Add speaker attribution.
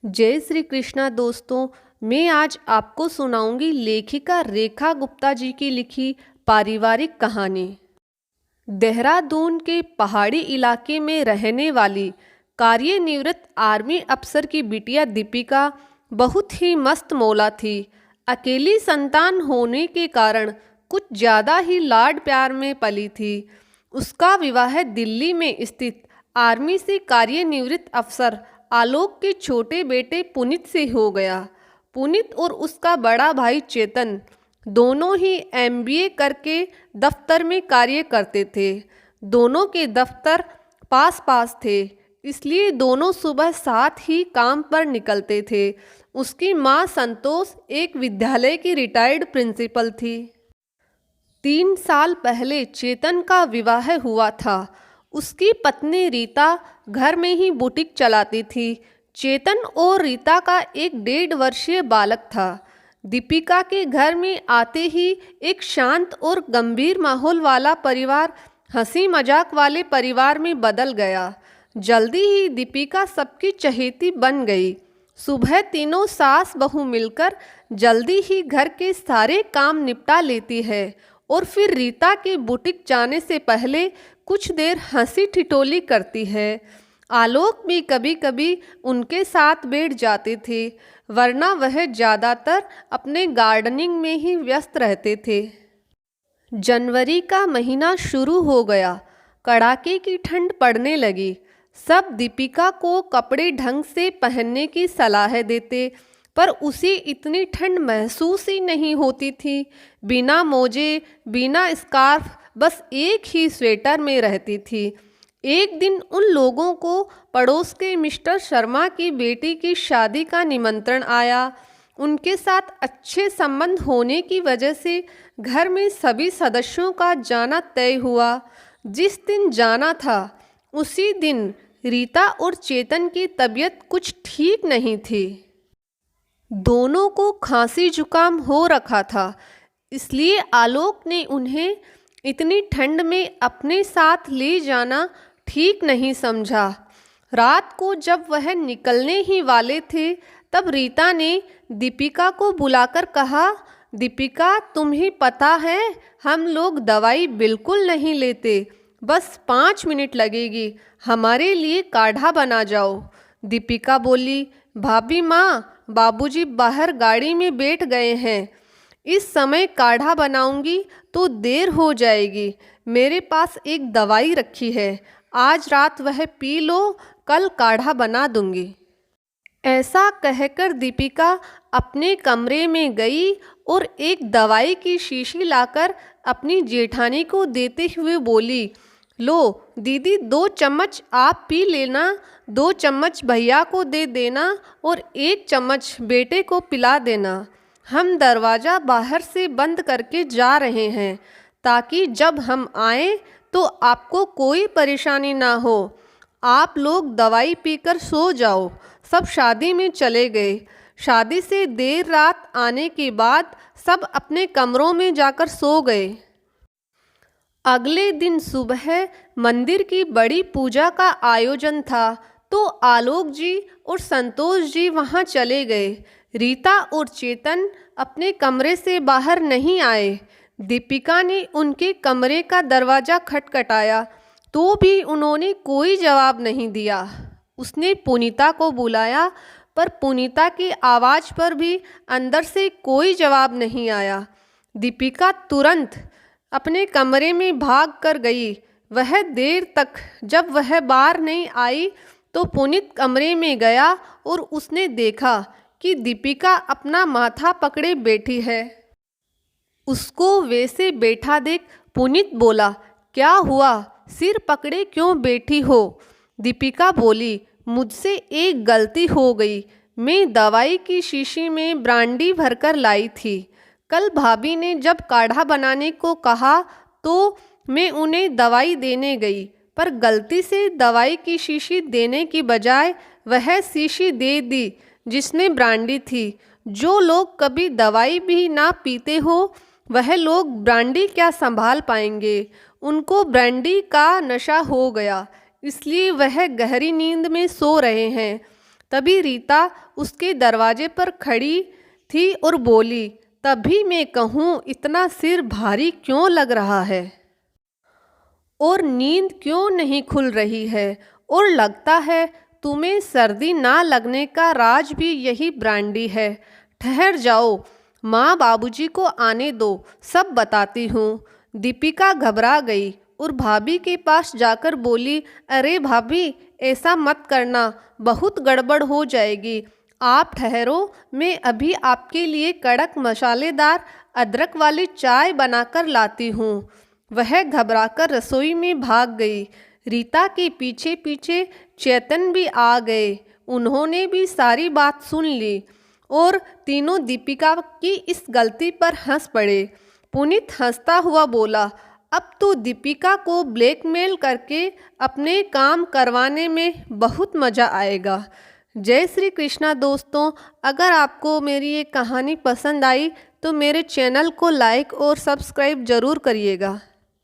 Speaker 1: जय श्री कृष्णा दोस्तों। मैं आज आपको सुनाऊंगी लेखिका रेखा गुप्ता जी की लिखी पारिवारिक कहानी। देहरादून के पहाड़ी इलाके में रहने वाली कार्यनिवृत्त आर्मी अफसर की बिटिया दीपिका बहुत ही मस्त मौला थी। अकेली संतान होने के कारण कुछ ज़्यादा ही लाड प्यार में पली थी। उसका विवाह दिल्ली में स्थित आर्मी से कार्यनिवृत्त अफसर आलोक के छोटे बेटे पुनीत से हो गया। पुनीत और उसका बड़ा भाई चेतन दोनों ही एमबीए करके दफ्तर में कार्य करते थे। दोनों के दफ्तर पास पास थे, इसलिए दोनों सुबह साथ ही काम पर निकलते थे। उसकी माँ संतोष एक विद्यालय की रिटायर्ड प्रिंसिपल थी। 3 साल पहले चेतन का विवाह हुआ था। उसकी पत्नी रीता घर में ही बुटीक चलाती थी। चेतन और रीता का एक 1.5 वर्षीय बालक था। दीपिका के घर में आते ही एक शांत और गंभीर माहौल वाला परिवार हंसी मजाक वाले परिवार में बदल गया। जल्दी ही दीपिका सबकी चहेती बन गई। सुबह तीनों सास बहू मिलकर जल्दी ही घर के सारे काम निपटा लेती है और फिर रीता के बुटीक जाने से पहले कुछ देर हंसी ठिठोली करती है। आलोक भी कभी कभी उनके साथ बैठ जाते थे, वरना वह ज़्यादातर अपने गार्डनिंग में ही व्यस्त रहते थे। जनवरी का महीना शुरू हो गया। कड़ाके की ठंड पड़ने लगी। सब दीपिका को कपड़े ढंग से पहनने की सलाह देते, पर उसे इतनी ठंड महसूस ही नहीं होती थी। बिना मोजे, बिना स्कार्फ, बस एक ही स्वेटर में रहती थी। एक दिन उन लोगों को पड़ोस के मिस्टर शर्मा की बेटी की शादी का निमंत्रण आया। उनके साथ अच्छे संबंध होने की वजह से घर में सभी सदस्यों का जाना तय हुआ। जिस दिन जाना था उसी दिन रीता और चेतन की तबीयत कुछ ठीक नहीं थी। दोनों को खांसी जुकाम हो रखा था, इसलिए आलोक ने उन्हें इतनी ठंड में अपने साथ ले जाना ठीक नहीं समझा। रात को जब वह निकलने ही वाले थे, तब रीता ने दीपिका को बुलाकर कहा, दीपिका तुम्हें पता है हम लोग दवाई बिल्कुल नहीं लेते, बस 5 मिनट लगेगी, हमारे लिए काढ़ा बना जाओ। दीपिका बोली, भाभी माँ, बाबूजी बाहर गाड़ी में बैठ गए हैं, इस समय काढ़ा बनाऊंगी तो देर हो जाएगी। मेरे पास एक दवाई रखी है, आज रात वह पी लो, कल काढ़ा बना दूंगी। ऐसा कहकर दीपिका अपने कमरे में गई और एक दवाई की शीशी लाकर अपनी जेठानी को देते हुए बोली, लो दीदी, 2 चम्मच आप पी लेना, 2 चम्मच भैया को दे देना और 1 चम्मच बेटे को पिला देना। हम दरवाज़ा बाहर से बंद करके जा रहे हैं, ताकि जब हम आएँ तो आपको कोई परेशानी ना हो। आप लोग दवाई पीकर सो जाओ। सब शादी में चले गए। शादी से देर रात आने के बाद सब अपने कमरों में जाकर सो गए। अगले दिन सुबह मंदिर की बड़ी पूजा का आयोजन था, तो आलोक जी और संतोष जी वहां चले गए। रीता और चेतन अपने कमरे से बाहर नहीं आए। दीपिका ने उनके कमरे का दरवाज़ा खटखटाया, तो भी उन्होंने कोई जवाब नहीं दिया। उसने पुनीता को बुलाया, पर पुनीता की आवाज़ पर भी अंदर से कोई जवाब नहीं आया। दीपिका तुरंत अपने कमरे में भाग कर गई। वह देर तक जब वह बाहर नहीं आई तो पुनीत कमरे में गया और उसने देखा कि दीपिका अपना माथा पकड़े बैठी है। उसको वैसे बैठा देख पुनीत बोला, क्या हुआ, सिर पकड़े क्यों बैठी हो? दीपिका बोली, मुझसे एक गलती हो गई, मैं दवाई की शीशी में ब्रांडी भरकर लाई थी। कल भाभी ने जब काढ़ा बनाने को कहा तो मैं उन्हें दवाई देने गई, पर गलती से दवाई की शीशी देने की बजाय वह शीशी दे दी जिसमें ब्रांडी थी। जो लोग कभी दवाई भी ना पीते हो, वह लोग ब्रांडी क्या संभाल पाएंगे। उनको ब्रांडी का नशा हो गया, इसलिए वह गहरी नींद में सो रहे हैं। तभी रीता उसके दरवाजे पर खड़ी थी और बोली, तभी मैं कहूँ इतना सिर भारी क्यों लग रहा है और नींद क्यों नहीं खुल रही है, और लगता है तुम्हें सर्दी ना लगने का राज भी यही ब्रांडी है। ठहर जाओ, माँ बाबूजी को आने दो, सब बताती हूँ। दीपिका घबरा गई और भाभी के पास जाकर बोली, अरे भाभी, ऐसा मत करना, बहुत गड़बड़ हो जाएगी। आप ठहरो, मैं अभी आपके लिए कड़क मसालेदार अदरक वाली चाय बनाकर लाती हूँ। वह घबराकर रसोई में भाग गई। रीता के पीछे पीछे चेतन भी आ गए। उन्होंने भी सारी बात सुन ली और तीनों दीपिका की इस गलती पर हंस पड़े। पुनीत हंसता हुआ बोला, अब तो दीपिका को ब्लैकमेल करके अपने काम करवाने में बहुत मज़ा आएगा। जय श्री कृष्णा दोस्तों, अगर आपको मेरी ये कहानी पसंद आई तो मेरे चैनल को लाइक और सब्सक्राइब ज़रूर करिएगा।